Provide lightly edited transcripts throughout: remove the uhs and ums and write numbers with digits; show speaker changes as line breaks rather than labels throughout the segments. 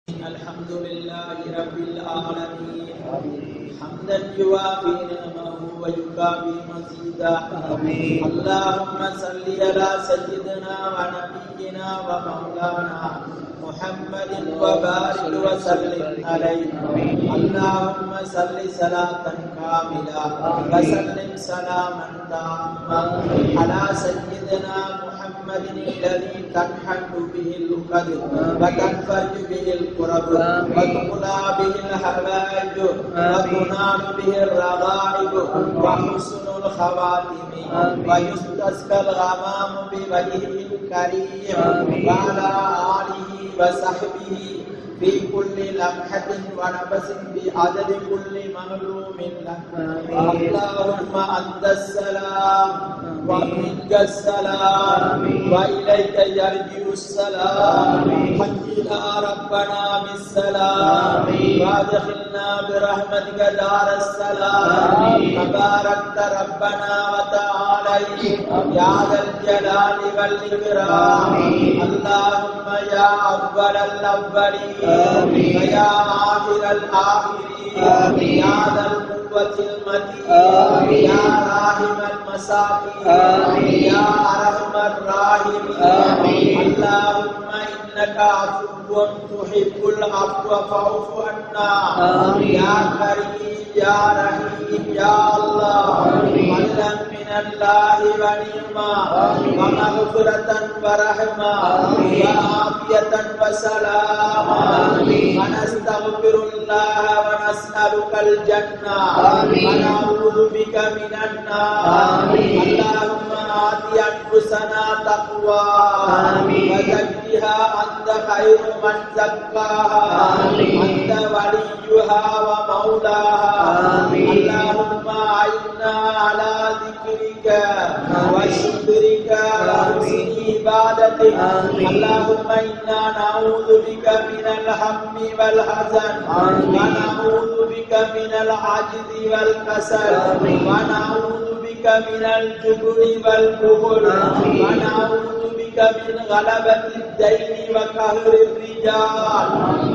الحمد لله رب العالمين حمدا يوافي نعمه ويكافي مزيدا اللهم صل على سيدنا ونبينا ومولانا محمد وبارك وسلم عليه اللهم صل صلاة كاملة وسلم سلاما تاما على سيدنا محمد الذي تنحل به العقد وتنفرج به الكرب وتقلى به الحوائج وتنال به الرغائب وحسن الخواتم ويستسقى الغمام بوجهه الكريم وعلى آله وصحبه في كل لمحة ونفس بعدد كل معلوم لك اللهم أنت السلام ومنك السلام وإليك يرجع السلام حينا ربنا بالسلام وادخلنا برحمتك دار السلام تباركت ربنا وتعالى يا ذا الجلال والإكرام اللهم يا أول الأولين ويا آخر الآخرين يا ذا القوة المتين يا راحم المساكين يا أرحم الراحمين اللهم إنك عفو تحب العفو فاعف عنا يا كريم يا رحيم يا الله فضلا من الله ونعما ومغفرة ورحمة وعافية وسلاما ونستغفر الله ونسألك الجنة ونعوذ بك من النار اللهم آت أنفسنا تقواها وزكها أنت خير من زكاها أنت وليها ومولاها اللهم أعنا على ذكرك وشكرك وحسن عبادتك اللهم إنا نعوذ بك من الهم والحزن ونعوذ بك من العجز والكسل ونعوذ بك من الجبن والبخل ونعوذ بك من غلبة الدين وقهر الرجال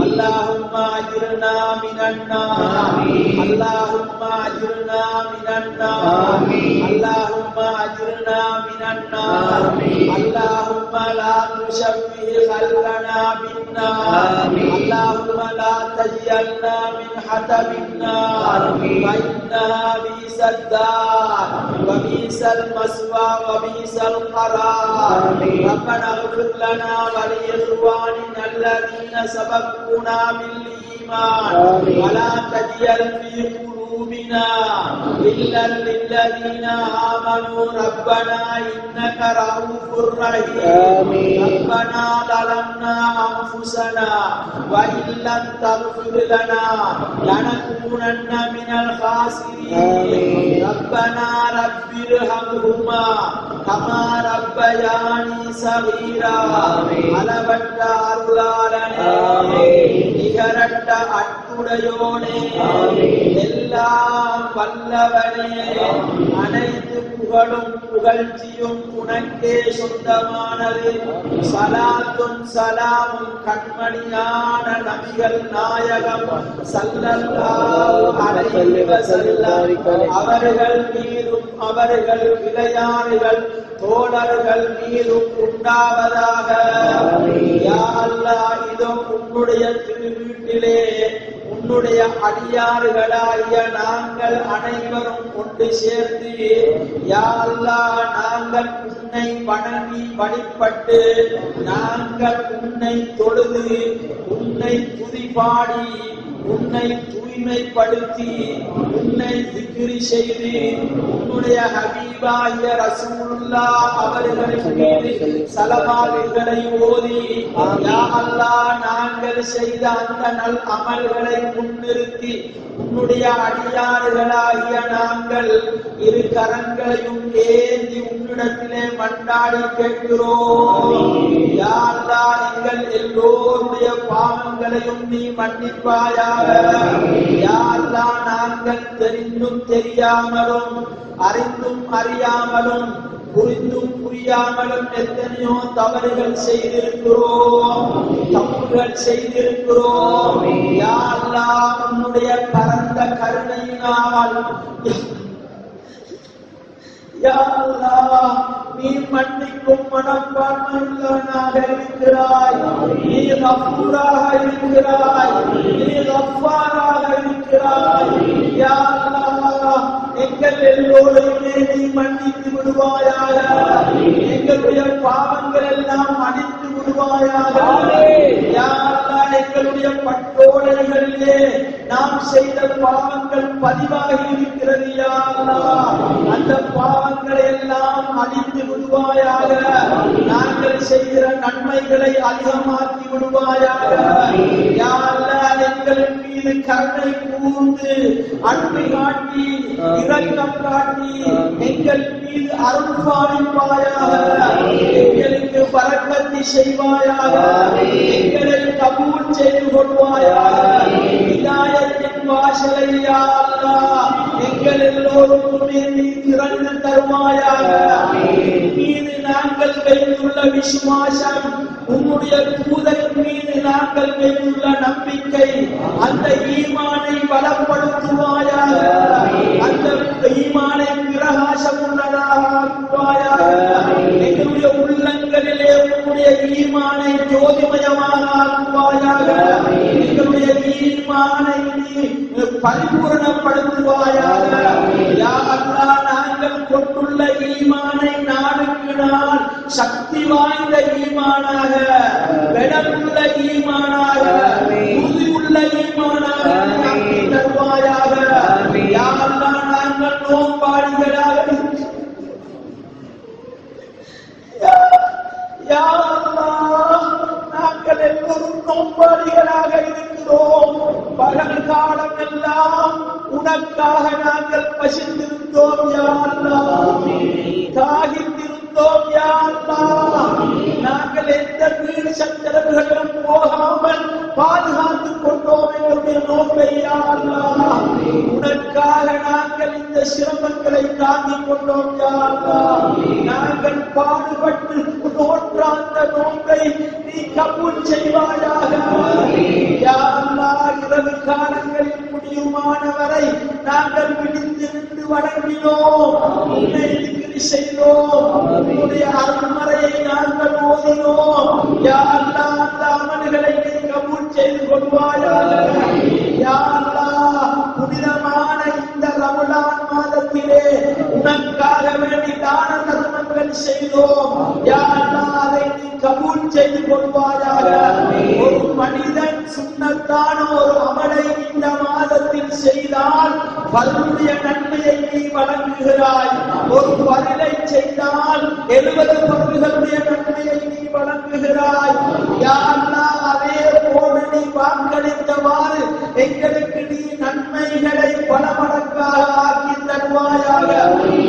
اللهم أجرنا من النار اللهم أجرنا من النار اللهم أجرنا من النار اللهم لا تشبه خلقنا بالنار اللهم لا تجعلنا من حطب النار فإنها بئس الدار وبئس المثوى وبئس القرار ربنا اغفر لنا ولإخواننا الذين سبقونا بالإيمان ولا تجعل في قلوبنا إلا للذين آمنوا ربنا إنك رؤوف رحيم ربنا ظلمنا أنفسنا وإن لم تغفر لنا لنكونن من الخاسرين ربنا رب ارحمهما كما ربياني صغيرا அளவற்ற அருளாளனே நிகரற்ற அன்புடையோனே எல்லாம் வல்லவனே அனைத்து புகழும் புகழ்ச்சியும் உனக்கே சொந்தமானது சலாத்தும் சலாமும் கண்மணியான நபிகள் நாயகம் ஸல்லல்லாஹு அலைஹி வஸல்லம் அவர்கள் மீதும் அவர்கள் விளையாடுகள் தோழர்கள் மீதும் உண்டாவதாக யா அல்லாஹ் இதோ உன்னுடைய திருவீட்டிலே உன்னுடைய அடியார்களாகிய நாங்கள் அனைவரும் ஒன்று சேர்ந்து யா அல்லாஹ் நாங்கள் உன்னை வணங்கி வழிபட்டு நாங்கள் உன்னை தொழுது உன்னை துதிபாடி உன்னை தூய்மைப்படுத்தி உன்னை திக்ரி செய்து உன்னுடைய ஹபீபாகிய ரசூலுல்லாஹ் அவர்களின் மீது ஸலவாத்துகளை ஓதி யா அல்லாஹ் நாங்கள் செய்த அந்த நல் அமல்களை முன்னிறுத்தி உன்னுடைய அடியார்களாகிய நாங்கள் இரு கரங்களையும் ஏந்தி உன்னிடத்திலே மன்றாடி கேட்கிறோம் யா அல்லாஹ் எங்கள் எல்லோருடைய பாவங்களையும் நீ மன்னிப்பாயாக யா அல்லாஹ் நாங்கள் தெரிந்தும் தெரியாமலும் அறிந்தும் அறியாமலும் புரிந்தும் புரியாமலும் எத்தனையோ தவறுகள் செய்திருக்கிறோம், தப்புகள் செய்திருக்கிறோம். யா அல்லாஹ் உன்னுடைய பரந்த கருணையினால் யா அல்லாஹ் நீ மன்னிக்கும் மனப்பான்மை உள்ளவனாக இருக்கிறாய், நீ கஃபூராக இருக்கிறாய், நீ கஃபாராக இருக்கிறாய். யா அல்லாஹ் எங்கள் எல்லோரையுமே நீ மன்னித்து விடுவாயாக, எங்களுடைய பாவங்கள் எல்லாம் அழித்து விடுவாயாக. யா அல்லாஹ் எங்களுடைய பட்டோலைகளிலே நாம் செய்த பாவங்கள் பதிவாகி இருக்கிறது. யா அல்லாஹ் அந்த பாவங்களை எல்லாம் அழித்து விடுவாயாக, நாங்கள் செய்கிற நன்மைகளை அதிகமாக்கி விடுவாயாக. யா அல்லாஹ் எங்கள் மீது கருணை கூர்ந்து அன்பு காட்டி இரக்கம் காட்டி எங்கள் மீது அருள் பாலிப்பாயாக, எங்களுக்கு பரக்கத்தை செய்வாயாக, எங்களை கபூல் செய்து கொள்வாயாக. ஹிதாயத்தின் வாசலை யா அல்லாஹ் எங்கள் எல்லோருக்குமே நீ திறந்து தருவாயாக. மீது நாங்கள் வைத்துள்ள விசுவாசம், உன்னுடைய தூதர் மீது நாங்கள் வைத்துள்ள நம்பிக்கை, அந்த ஈமானை பலப்படுத்துவாயாக, அந்த ஈமானை பிரகாசம் உள்ளதாக ஆக்குவாயாக. எங்களுடைய உள்ளங்களிலே உன்னுடைய ஈமானை ஜோதிமயமாக ஆக்குவாயாக, எங்களுடைய ஈமானை பரிபூரணப்படுத்துவாயாக. யா அல்லாஹ் நாங்கள் கொண்டுள்ள ஈமானை நாளுக்கு நாள் சக்தி வாய்ந்த ஈமானாக, பலமுள்ள ஈமானாக, உறுதியுள்ள ஈமானாக ஆக்கி தருவாயாக. யா அல்லாஹ் நாங்கள் நோம்பாளிகளாக, யா அல்லாஹ் நாங்கள் எல்லோரும் நோம்பாளிகளாக இருக்கிறோம். பகல் காலம் எல்லாம் உனக்காக நாங்கள் பசித்திருந்தோம். யா அல்லாஹ் தாகித்திருந்தோம். யா அல்லாஹ் நாங்கள் எந்த வீடு சச்சரவுகளும் போகாமல் பாதுகாத்துக் கொண்டோம் எங்களுடைய நோக்கை. யா அல்லாஹ் உனக்காக நாங்கள் இந்த சிரமங்களை தாங்கிக் கொண்டோம். யா அல்லாஹ் நாங்கள் பாடுபட்டு நோற்ற அந்த நோக்கை நீ கபூல் செய்வாயாக. யா அல்லாஹ் இரவு காலங்களில் முடியுமானவரை நாங்கள் விழித்திருந்து வணங்கினோம், உன்னை திக்ர் செய்தோம், உன்னுடைய அருள்மறையை நாங்கள் ஓதினோம். யா அல்லாஹ் அந்த அமல்களை நீ கபூல் செய்து கொள்வாயாக. யா அல்லாஹ் புனிதமான இந்த ரமலான் மாதத்திலே உனக்காக வேண்டி தான தர்மங்கள் செய்தோம். யா அல்லாஹ் அதை நீ கபூல் செய்து கொள்வாயாக. ஒரு மனிதன் சுன்னத்தான ஒரு அமலை இந்த மாதத்தில் செய்தால் பலருடைய நன்மையை நீ வழங்குகிறாய். ஒரு பரிலை செய்தால் 70 பருகளுடைய நன்மையை நீ வழங்குகிறாய். யா அல்லாஹ் அதே போல நீ வாக்களித்தவாறு எங்களுக்கு நீ நன்மைகளை பல மடங்காக ஆக்கி தருவாயாக.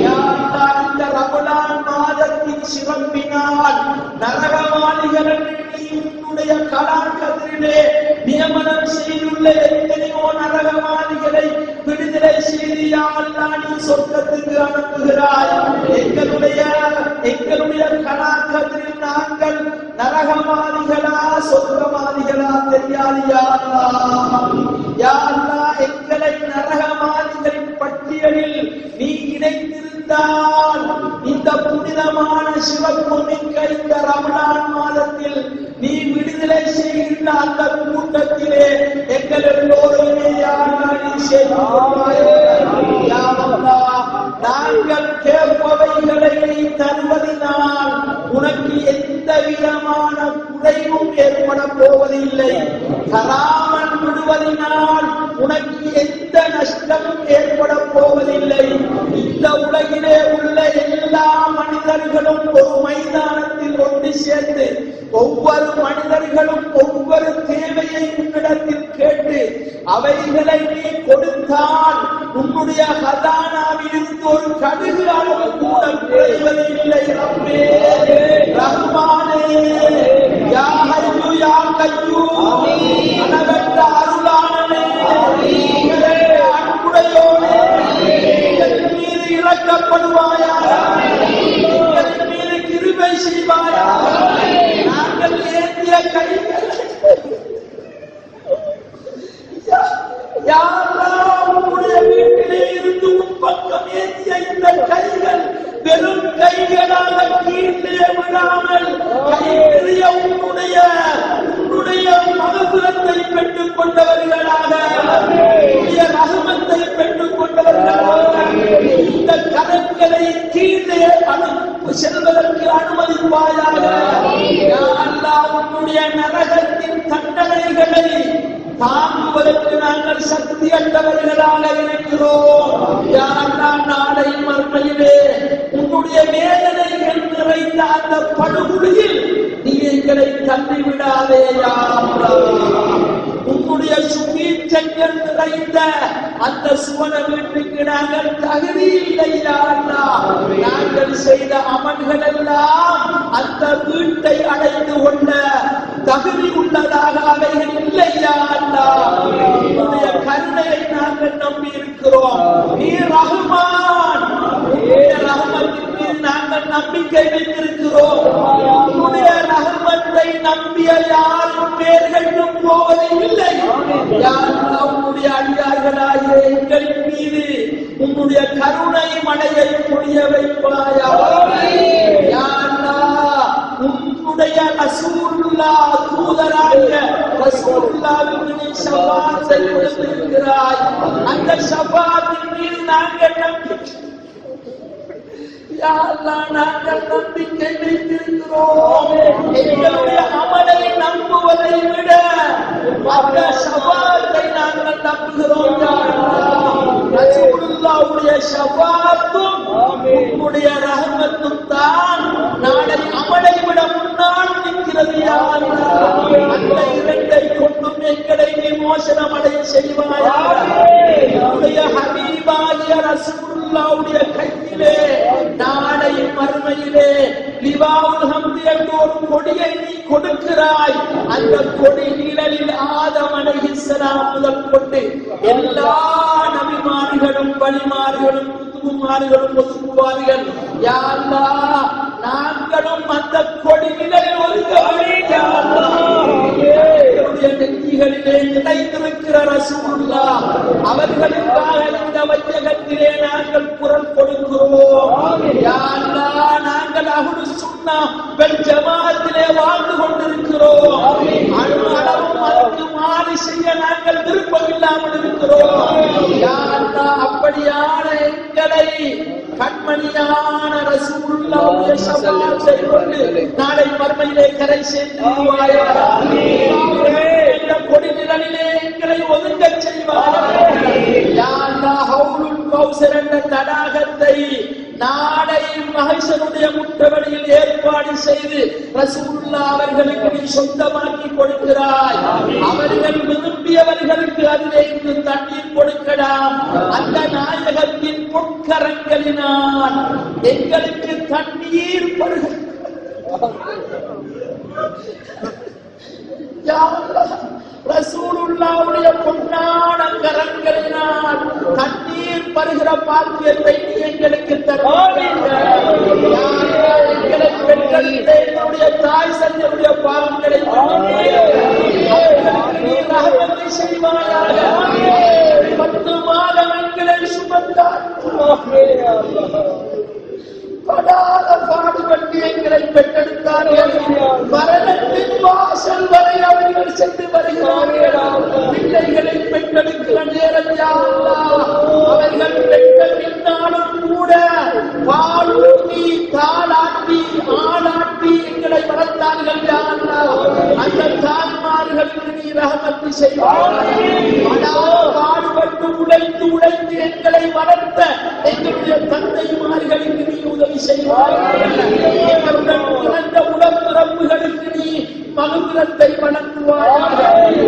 யா அல்லாஹ் இந்த ரமலான் மாதத்தின் சிறப்பினால் நரகவாதிகளை நீ உன்னுடைய கலாக்கதிரிலே நியமனம் செய்துள்ள எத்தனையோ நரகவாதிகளை விடுதலை செய்து யா அல்லாஹ் நீ சொர்க்கத்துக்கு அனுப்புகிறாய். எங்களுடைய கலாக்கதிரில் நாங்கள் நரகவாதிகளா சொர்க்கவாதிகளா தெரியாது. யா அல்லாஹ் யா அல்லாஹ் எங்களை நரகவாதிகளின் பட்டியலில் நீ இணைத்திருந்தால் இந்த புனிதமான சிவப்பு மிக்க இந்த ரமலான் மாதத்தில் நீ விடுதலை செய்கின்ற அந்த கூட்டத்திலே எங்கள் எல்லோருமே யா அல்லாஹ் நீ சேர்ப்பாயே. யா அல்லாஹ் நாங்கள் கேட்பவைகளை நீ தருவதினால் உனக்கு எந்த விதமான குறைவும் ஏற்பட போவதில்லை. தராமல் விடுவதினால் உனக்கு எந்த நஷ்டமும் ஏற்பட போவதில்லை. இந்த உலகிலே உள்ள எல்லா மனிதர்களும் ஒரு மைதானத்தில் ஒன்று சேர்ந்து ஒவ்வொரு மனிதர்களும் ஒவ்வொரு தேவையை உன்னிடத்தில் கேட்டு அவைகளை நீ கொடுத்தால் உன்னுடைய ஹதானாவில் இருந்து ஒரு கடுகு அளவு கூட குறைவதில்லை. ரப்பே ரஹ்மானே யா ஹய்யு யா கய்யூம் அனவற்ற அருளாளனே அன்புடையோனே எங்கள் மீது இரக்கப்படுவாயாக. யா அல்லாஹ் உன்னுடைய வீட்டிலே இருந்து உன் பக்கம் ஏந்திய இந்த கைகள் வெறும் கைகளாக கீழே விடாமல் கையிலேயே உன்னுடைய மகத்துவத்தை பெற்றுக் கொண்டவர்களாக உன்னுடைய ரஹமத்தை பெற்றுக் கொண்டவர்களாக இந்த கரங்களை கீழே செல்வதற்கு அனுமதிப்பாயாக. யா அல்லாஹ் உன்னுடைய நரகத்தின் தண்டனைகளை தாங்குவதற்கு நாங்கள் சக்தியற்றவர்களாக இருக்கிறோம். யா அல்லாஹ் நாளை மறுமையிலே உன்னுடைய வேதனைகள் நிறைந்த அந்த படுகொலியில் நீ எங்களை தள்ளிவிடாதே யா அல்லாஹ். உன்னுடைய சுவீச்சங்கள் நிறைந்த அந்த சுவன வீட்டுக்கு நாங்கள் தகுதி இல்லை யா அல்லாஹ். நாங்கள் செய்த அமல்கள் எல்லாம் அந்த வீட்டை அடைந்து கொண்ட தகுதி உள்ளதாக அவைகள் இல்லை யா அல்லாஹ். உன்னுடைய கருணையை நாங்கள் நம்பி இருக்கிறோம். நீ ரஹ்மான், உன்னுடைய ரஹ்மத்தின் மீது நாங்கள் நம்பிக்கை வைத்திருக்கிறோம். உன்னுடைய ரஹ்மத்தை நம்பிய யாரும் பேர்களும் போவதே இல்லை யா அல்லாஹ். உன்னுடைய அடியார்களாகிய எங்களின் மீது உன்னுடைய கருணை மழையை பொழிய வைப்பாயாக யா அல்லாஹ். உன்னுடைய ரசூலுல்லாஹ் தூதராகிய ரசூலுல்லாஹ்வுக்கு நீ ஷஃபாஅத் செய்திருக்கிறாய். அந்த ஷஃபாஅத்தின் மீது நாங்கள் நம்பிக்கை யா அல்லாஹ் நாங்கள் நம்பிக்கை வைத்திருக்கிறோம். எங்களுடைய அமலை நம்புவதை விட அந்த ஷஃபாஅத்தை நாங்கள் நம்புகிறோம் யா அல்லாஹ். ரசூலுல்லாஹ்வுடைய ஷஃபாஅத்தும் உன்னுடைய ரஹமத்தும் தான் நாளை அமலை விட முன்னால் நிற்கிறது யா அல்லாஹ். அந்த இரண்டை கொண்டும் எங்களை விமோசனம் அடைய செய்வாயாக. உன்னுடைய ஹபீபாகிய ரசூலுல்லாஹ்வுடைய கையிலே நாளை மறுமையிலே லிவாவுல் ஹம்து என்ற ஒரு கொடியை நீ கொடுக்கிறாய். அந்த கொடி நிழலில் ஆதம் அலைஹிஸ்ஸலாம் முதல் கொண்டு எல்லா நபிமார்களும் வலிமார்களும் குத்துமார்களும் ஒதுக்குவார்கள் யா அல்லாஹ். நாங்களும் அந்த கொடி நிழலில் ஒதுக்கவில்லை யா அல்லாஹ். என்னுடைய நெற்றிகளிலே நிலைத்திருக்கிற ரசூலுல்லாஹ் அவர்களுக்காக இந்த வையகத்திலே நாங்கள் குரல் கொடுக்கிறோம் யா அல்லாஹ். நாங்கள் அஹ்லு சுன்னah வல் ஜமாஅத்திலே வாழ்ந்து கொண்டிருக்கிறோம். அளவும் அதற்கு மாறி செய்ய நாங்கள் விருப்பமில்லாமல் இருக்கிறோம் யா அல்லாஹ். அப்படியான எங்களை கண்மணியான ரசூலுல்லாஹ்வுடைய ஷஃபாஅத்தை கொண்டு நாளை மறுமையிலே கரை சேர்த்துவாயாக. இந்த கொடி நிழலிலே எங்களை ஒதுங்கச் செய்வாயாக யா அல்லாஹ். ஹவுலுல் கௌசர் என்ற தடாகத்தை நாளை மஹ்ஷருடைய முற்றவழியில் ஏற்பாடு செய்து ரசூலுல்லாஹ் அவர்களுக்கு நீ சொந்தமாக்கி கொடுக்கிறாய். அவர்கள் விரும்பியவர்களுக்கு அதிலே இருந்து தண்ணீர் கொடுக்கலாம். அந்த நாயகத்தின் பொற்கரங்களினால் எங்களுக்கு தண்ணீர் பருக யா அல்லாஹ். ரசூலுல்லாஹ்வுடைய பொன்னான கரங்களினால் தண்ணீர் பருகிற பாக்கியத்தை நீ எங்களுக்கு தருவாயாக. எங்களை பெற்றெடுத்த என்னுடைய தாய் தந்தையுடைய பாவங்களை நீ ரஹமத்தை செய்வாயாக. 10 மாதம் எங்களை சுமந்தார். படாத பாடுபட்டு எங்களை பெற்றெடுத்தார்கள். மரணத்தின் வாசல் வரை அவர்கள் சென்று வருகிறார்கள். பிள்ளைகளை பெற்றெடுக்கிற நேரம் யா அல்லாஹ். அவர்கள் பெற்ற பின்னாலும் கூட பாலூட்டி தாளாட்டி ஆளாட்டி எங்களை வளர்த்தார்கள் யா அல்லாஹ். அந்த தாய்மார்களுக்கு நீ ரஹமத்து செய்வாயாக. படாத பாடுபட்டு உழைத்து எங்களை வளர்த்த எங்களுடைய தந்தைமார்களுக்கு நீ உதவி செய்வார்கள். எங்களுடன் பிறந்த உடற்பிறப்புகளுக்கு நீ மகுரத்தை வழங்குவாயாக.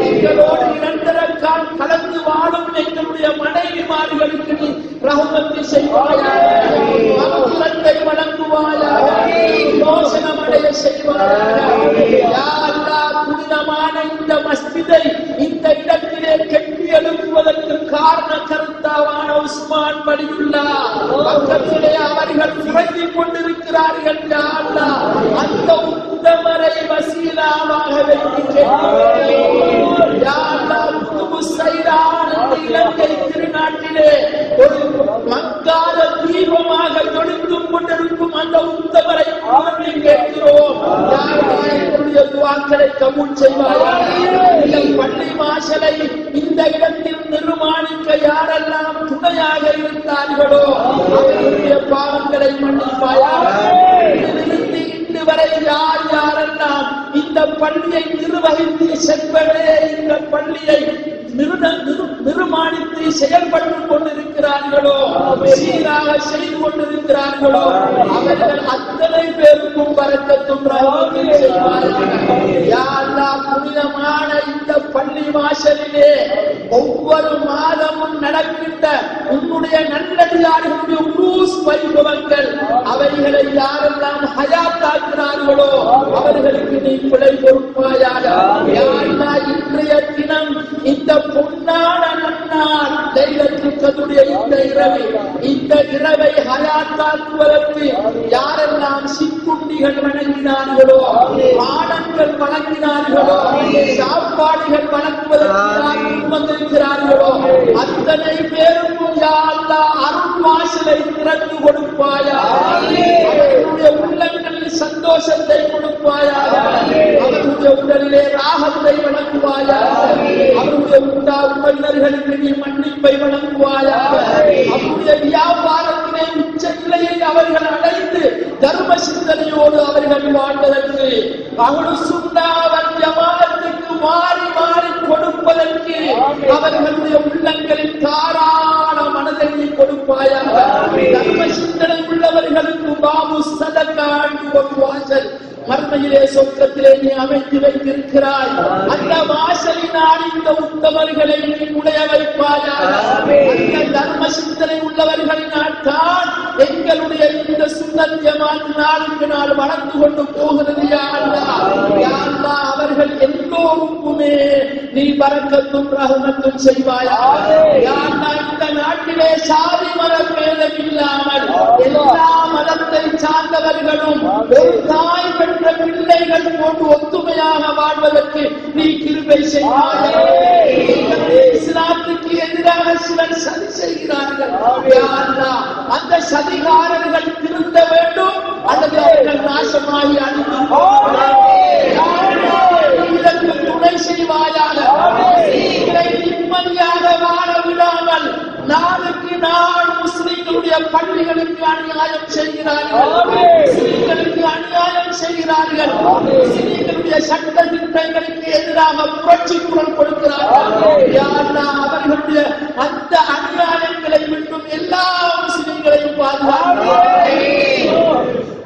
எங்களோடு நிரந்தரக்கால் கலந்து வாழும் எங்களுடைய மனைவிமார்களுக்கு நீ ரஹமத்து செய்வாயாக. மகுரத்தை வழங்குவாயாக. மோசனமடைய செய்வாயாக. யா அல்லாஹ். புனிதமான இந்த மஸ்ஜிதை இந்த இடத்திலே கட்டி எழுப்புவதற்கு காரண கருத்தாவான உஸ்மான் வலியுல்லாஹ் பக்கத்திலே அவர்கள் உறங்கிக் கொண்டிருக்கிறார்கள் யா அல்லாஹ். அந்த உத்தமரை வசீலாவாக வைத்து யா அல்லாஹ். குதுபு சைரான் வாசலை இந்த இடத்தில் நிர்மாணிக்க யாரெல்லாம் துணையாக இருந்தார்களோ அவர்களுடைய பாவங்களை மன்னிப்பாயாக. இன்று வரை யார் யாரெல்லாம் இந்த பள்ளியை நிர்வகித்து செல்வதே இந்த பள்ளியை நிர்மாணித்து செயல்பட்டுக் கொண்டிருக்கிறார்களோ சீராக செய்து கொண்டிருக்கிறார்களோ அவர்கள் அத்தனை பேருக்கும் பரக்கத்தும் புனிதமான இந்த பள்ளி வாசலிலே ஒவ்வொரு மாதமும் நடக்கின்ற உன்னுடைய நல்லடியார்களுடைய உருஸ் வைபவங்கள் அவைகளை யாரெல்லாம் ஹயாத்தாக்குகிறார்களோ அவர்களுக்கு நீ பிழை பொறுப்பாயாக. இன்றைய தினம் இந்த பொன்னான நன்னாள் லைலத்துல் கத்ருடைய இந்த இரவை ஹயாத்தாக்குவதற்கு யாரெல்லாம் சிக்குண்டிகள் வழங்கினார்களோ பானங்கள் வழங்கினார்களோ சாப்பாடுகள் வழங்குவதற்கு வந்திருக்கிறார்களோ அத்தனை பேருக்கும் யா அல்லாஹ் அருள் வாசலை திறந்து கொடுப்பாயாக. அவர்களுடைய உள்ளங்களில் சந்தோஷத்தை கொடுப்பாயாக. அவர்களுடைய உடலிலே ராகத்தை வழங்குவாயாக. அவருடைய உறவினர்களுக்கு நீ மன்னிப்பை வழங்குவாயாக. அவருடைய வியாபாரத்திலே உச்ச நிலையை அவர்கள் அடைந்து தர்ம சிந்தனையோடு அவர்கள் வாழ்வதற்கு அவருடைய சுண்ணாவல் ஜமாஅத்துக்கு மாறி மாறி கொடுப்பதற்கு அவர்களுடைய உள்ளங்களில் தாராள மனதை கொடுப்பாயாக. தர்ம சிந்தனை உள்ளவர்களுக்கு பாபு சதகான் ஒரு வாசல் மர்மையிலே சொர்க்கத்திலே நீ அமைத்து வைத்திருக்கிறாய். அந்த வாசலினால் இந்த உத்தமர்களை நீ உடைய வைப்பாயாக. அந்த தர்ம சிந்தனை உள்ளவர்களினால் தான் எங்களுடைய இந்த சுன்னத் ஜமாத் நாளுக்கு நாள் வளர்ந்து கொண்டு போகிறது. யா அல்லாஹ் அவர்கள் எல்லோருக்குமே நீ பரக்கத்தும் ரஹ்மத்தும் செய்வாயாக. யா அல்லாஹ் இந்த நாட்டிலே சாதி மத பேதம் இல்லாமல் எல்லா மதத்தை சார்ந்தவர்களும் ஒரு தாய் பெற்ற பிள்ளைகள் போன்று ஒத்துமையாக வாழ்வதற்கு நீ கிருபை செய்வாயாக. இஸ்லாத்துக்கு எதிராக சிலர் சதி செய்கிறார்கள். யா அல்லாஹ் அந்த சதிகாரர்கள் திருந்த வேண்டும் அல்லது அவர்கள் நாசமாகி அழிந்து இதற்கு துணை செய்வாயாக. நிம்மதியாக வாழ விடாமல் நாளுக்கு நாள் முஸ்லிம்களுடைய பள்ளிகளுக்கு அநியாயம் செய்கிறார்கள். முஸ்லிம்களுக்கு அநியாயம் செய்கிறார்கள். முஸ்லிம்களுடைய சட்ட திட்டங்களுக்கு எதிராக புரட்சி குரல் கொடுக்கிறார்கள். யா அல்லாஹ் அவர்களுடைய அந்த அநியாயங்களை விட்டும் எல்லா முஸ்லிம்களையும் பாதுகாக்க.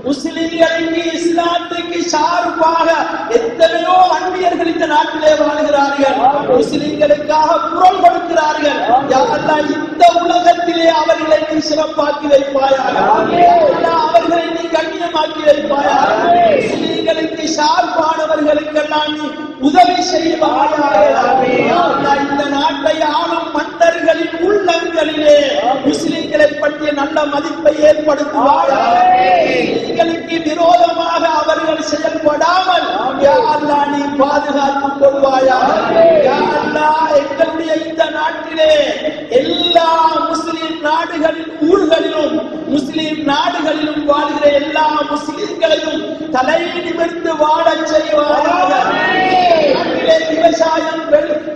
முஸ்லிம்களுக்கு இஸ்லாத்துக்கு சார்பாக எத்தனையோ அந்நியர்கள் இந்த நாட்டிலே வாழ்கிறார்கள். முஸ்லிம்களுக்காக குரல் கொடுக்கிறார்கள். யா அல்லாஹ் இந்த உலகத்திலே அவர்களை நீ சிறப்பாக்கி வைப்பாயாக. அவர்களை நீ கண்ணியமாக்கி வைப்பாயாக. முஸ்லிம்களுக்கு சார்பானவர்களுக்கெல்லாம் நீ உதவி செய்வாயாக. இந்த நாட்டை ஆளும் மன்னர்களின் உள்ளங்களிலே முஸ்லிம்களை பற்றிய நல்ல மதிப்பை ஏற்படுத்துவாயாக. முஸ்லிம்களுக்கு விரோதமாக அவர்கள் செயல்படாமல் யா அல்லாஹ் நீ பாதுகாத்துக் கொள்வாயாக. யா அல்லாஹ் எங்களுடைய இந்த நாட்டிலே எல்லா முஸ்லிம் நாடுகளின் ஊர்களிலும் முஸ்லிம் நாடுகளிலும் வாழ்கிற எல்லா முஸ்லிம்களையும் தலை நிமிர்ந்து வாழச் செய்வாயாக.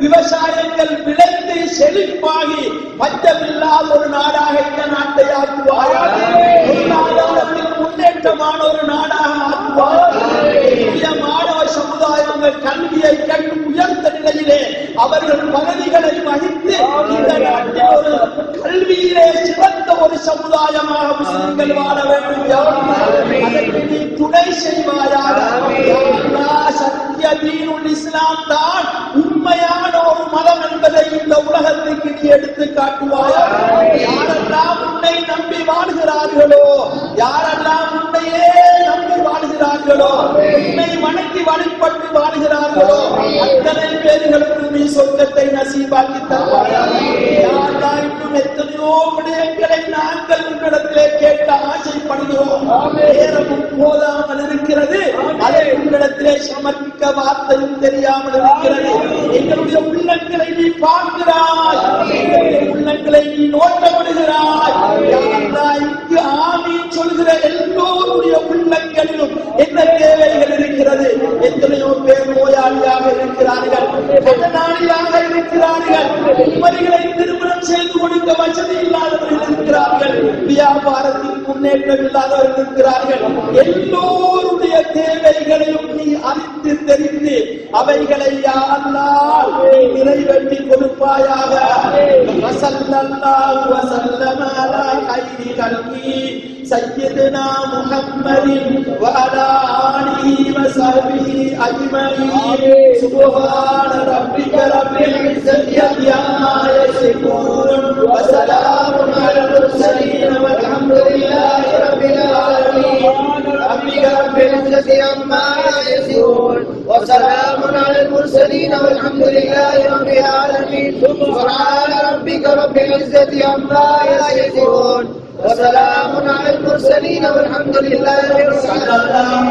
விவசாயங்கள் விளைந்து செழிப்பாகி பஞ்சமில்லாத ஒரு நாடாக இந்த நாட்டை ஆக்குவாயாக. பொருளாதாரத்தில் முன்னேற்றமான ஒரு நாடாக ஆக்குவாயாக. மாணவ சமுதாயங்கள் கல்வியை கற்று உயர்ந்த நிலையிலே அவர்கள் பதவிகளை வகித்து இந்த நாட்டில் ஒரு கல்வியிலே சிறந்த ஒரு சமுதாயமாக முஸ்லிம்கள் வாழ வேண்டும். அதற்கு நீ துணை செய்வாயாக. சத்திய தீனுல் இஸ்லாம் தான் உண்மையான ஒரு மதம் என்பதை இந்த உலகத்துக்கு நீ எடுத்து காட்டுவாயாக. யாரெல்லாம் உன்னை நம்பி வாழ்கிறார்களோ யாரெல்லாம் உன்னையே நம்பி வாழ்கிறார்களோ உன்னை வணங்கி வழிபட்டு வாழ்கிறார்களோ அத்தனை பேர்களுக்கு நீ சொர்க்கத்தை நசீபாக்கி தருவாயாக. இன்னும் எத்தனையோ விடயங்களை நாங்கள் உங்களிடத்திலே கேட்க ஆசைப்படுகிறோம். நேரமும் போதாமல் இருக்கிறது. அதை உங்களிடத்திலே சமர்ப்பிக்க வார்த்தையும் தெரியாமல் இருக்கிறது. எங்களுடைய உள்ளங்களை நீ பார்க்கிறாய். எங்களுடைய உள்ளங்களை நீ நோட்டமிடுகிறாய். இங்கு ஆமீன் சொல்கிற எல்லோருடைய உள்ளங்களிலும் என்ன தேவைகள் இருக்கிறது? எத்தனையோ பேர் நோயாளியாக இருக்கிறார்கள், கடனாளியாக குமரிகளை திருமணம் செய்து கொடுக்க வசதி இல்லாதவர்கள் இருக்கிறார்கள், வியாபாரத்தில் முன்னேற்றம் இல்லாதவர்கள் இருக்கிறார்கள். எல்லோருடைய தேவைகளையும் நீ அறிந்து தெரிந்து அவைகளை யா அல்லாஹ் நிறைவேற்றி கொடுப்பாயாக. வஸல்லல்லாஹு வஸல்லம அலா கைரி கல்கி சய்யிதுனா முஹம்மதின் வ அலா ஆலிஹி வ ஸஹ்பிஹி அஜ்மஈன். சுப்ஹான ரப்பிக ரப்பில் இஸ்ஸத்தி அம்மா யசிஃபூன் வ ஸலாமுன் அலல் முர்ஸலீன் வல்ஹம்துலில்லாஹி ரப்பில் ஆலமீன். ரப்பிக ரப்பில் இஸ்ஸத்தி அம்மா யசிஃபூன் வ ஸலாமுன் அலல் முர்ஸலீன் வல்ஹம்துலில்லாஹி ரப்பில் ஆலமீன். சுப்ஹான ரப்பிக ரப்பில் இஸ்ஸத்தி அம்மா யசிஃபூன் وسلام على المرسلين والحمد لله رب العالمين.